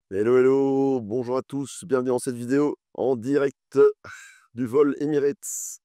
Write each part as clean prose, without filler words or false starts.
Hello, hello, bonjour à tous, bienvenue dans cette vidéo en direct du vol Emirates.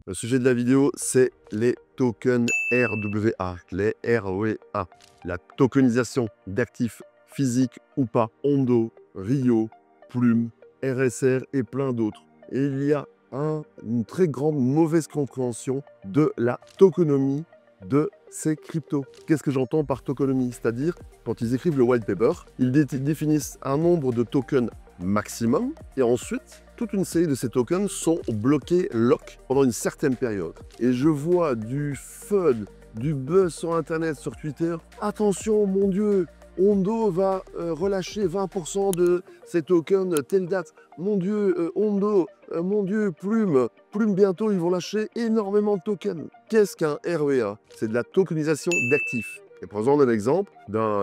Le sujet de la vidéo, c'est les tokens RWA, les RWA, la tokenisation d'actifs physiques ou pas, Ondo, Rio, Plume, RSR et plein d'autres. Et il y a une très grande mauvaise compréhension de la tokenomie de ces cryptos. Qu'est-ce que j'entends par tokenomie? C'est-à-dire, quand ils écrivent le white paper, ils définissent un nombre de tokens maximum et ensuite, toute une série de ces tokens sont bloqués lock pendant une certaine période. Et je vois du fun, du buzz sur Internet, sur Twitter. Attention, mon Dieu, Ondo va relâcher 20% de ses tokens telle date. Mon Dieu, Ondo, mon Dieu, Plume, bientôt, ils vont lâcher énormément de tokens. Qu'est-ce qu'un REA? C'est de la tokenisation d'actifs. Et prenons un exemple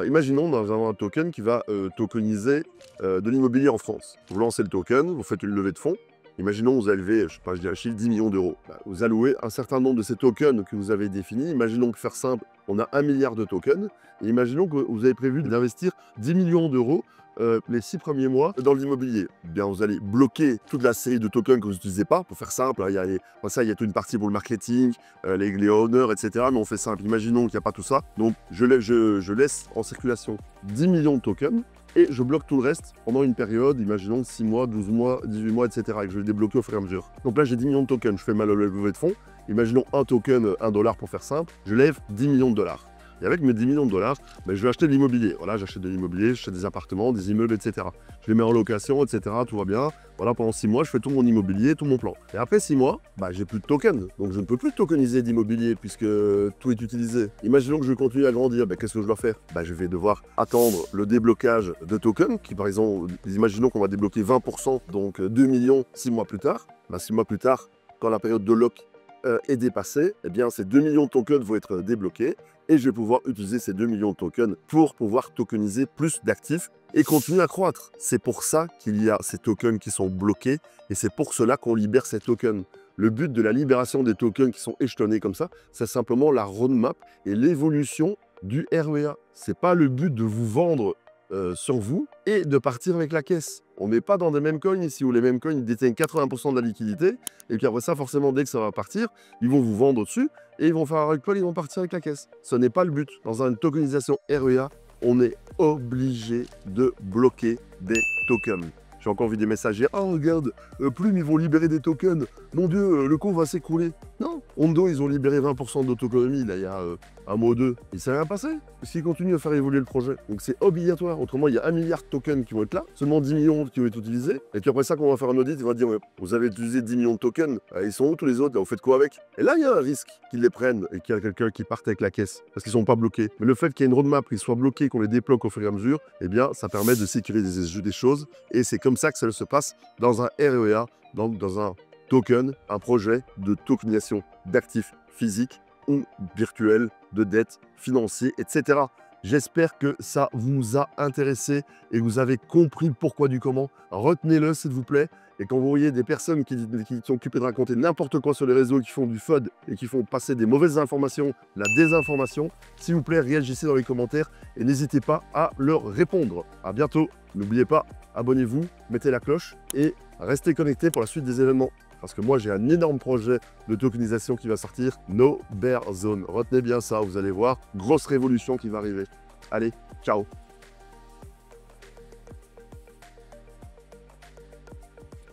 imaginons nous avons un token qui va tokeniser de l'immobilier en France. Vous lancez le token, vous faites une levée de fonds. Imaginons vous avez levé, je sais pas, je dirais 10 millions d'euros. Vous allouez un certain nombre de ces tokens que vous avez définis. Imaginons que faire simple, on a 1 milliard de tokens. Et imaginons que vous avez prévu d'investir 10 millions d'euros les 6 premiers mois dans l'immobilier. Bien, vous allez bloquer toute la série de tokens que vous n'utilisez pas. Pour faire simple, il y a toute une partie pour le marketing, les owners, etc. Mais on fait simple. Imaginons qu'il n'y a pas tout ça. Donc, je laisse en circulation 10 millions de tokens et je bloque tout le reste pendant une période, imaginons 6 mois, 12 mois, 18 mois, etc. Et que je vais débloquer au fur et à mesure. Donc là, j'ai 10 millions de tokens. Je fais ma levée de fonds. Imaginons un token, 1 dollar pour faire simple. Je lève 10 millions de dollars. Et avec mes 10 millions de dollars, je vais acheter de l'immobilier. Voilà, j'achète de l'immobilier, j'achète des appartements, des immeubles, etc. Je les mets en location, etc. Tout va bien. Voilà, pendant 6 mois, je fais tout mon immobilier, tout mon plan. Et après 6 mois, j'ai plus de tokens. Donc je ne peux plus tokeniser d'immobilier puisque tout est utilisé. Imaginons que je continue à grandir. Qu'est-ce que je dois faire? Je vais devoir attendre le déblocage de tokens qui, par exemple, imaginons qu'on va débloquer 20%, donc 2 millions 6 mois plus tard. 6 mois plus tard, quand la période de lock est dépassée, ces 2 millions de tokens vont être débloqués et je vais pouvoir utiliser ces 2 millions de tokens pour pouvoir tokeniser plus d'actifs et continuer à croître. C'est pour ça qu'il y a ces tokens qui sont bloqués et c'est pour cela qu'on libère ces tokens. Le but de la libération des tokens qui sont échelonnés comme ça, c'est simplement la roadmap et l'évolution du REA. C'est pas le but de vous vendre sur vous et de partir avec la caisse. On n'est pas dans des mêmes coins ici où les mêmes coins ils détiennent 80% de la liquidité et puis après ça forcément dès que ça va partir, ils vont vous vendre dessus et ils vont faire un rug pull, ils vont partir avec la caisse. Ce n'est pas le but. Dans une tokenisation REA, on est obligé de bloquer des tokens. J'ai encore vu des messages dire « Ah, regarde, Plume, ils vont libérer des tokens. Mon Dieu, le cours va s'écrouler. » Non, Ondo, ils ont libéré 20% d'autonomie, là, il y a un mois ou deux. Il s'est rien passé, parce qu'ils continuent à faire évoluer le projet. Donc c'est obligatoire. Autrement, il y a 1 milliard de tokens qui vont être là, seulement 10 millions qui vont être utilisés. Et puis après ça, quand on va faire un audit, il va dire ouais, « Vous avez utilisé 10 millions de tokens, ils sont où tous les autres? Là, vous faites quoi avec ?» Et là, il y a un risque qu'ils les prennent et qu'il y a quelqu'un qui parte avec la caisse, parce qu'ils ne sont pas bloqués. Mais le fait qu'il y ait une roadmap, qu'ils soient bloqués, qu'on les débloque au fur et à mesure, eh bien, ça permet de sécuriser des choses. Et c'est comme ça que ça se passe dans un REA, donc dans un token, un projet de tokenisation d'actifs physiques ou virtuels, de dettes financiers, etc. J'espère que ça vous a intéressé et que vous avez compris le pourquoi du comment. Retenez-le, s'il vous plaît. Et quand vous voyez des personnes qui sont occupées de raconter n'importe quoi sur les réseaux, qui font du FUD et qui font passer des mauvaises informations, la désinformation, s'il vous plaît, réagissez dans les commentaires et n'hésitez pas à leur répondre. À bientôt. N'oubliez pas, abonnez-vous, mettez la cloche et restez connectés pour la suite des événements. Parce que moi, j'ai un énorme projet de tokenisation qui va sortir, No Bear Zone. Retenez bien ça, vous allez voir, grosse révolution qui va arriver. Allez, ciao!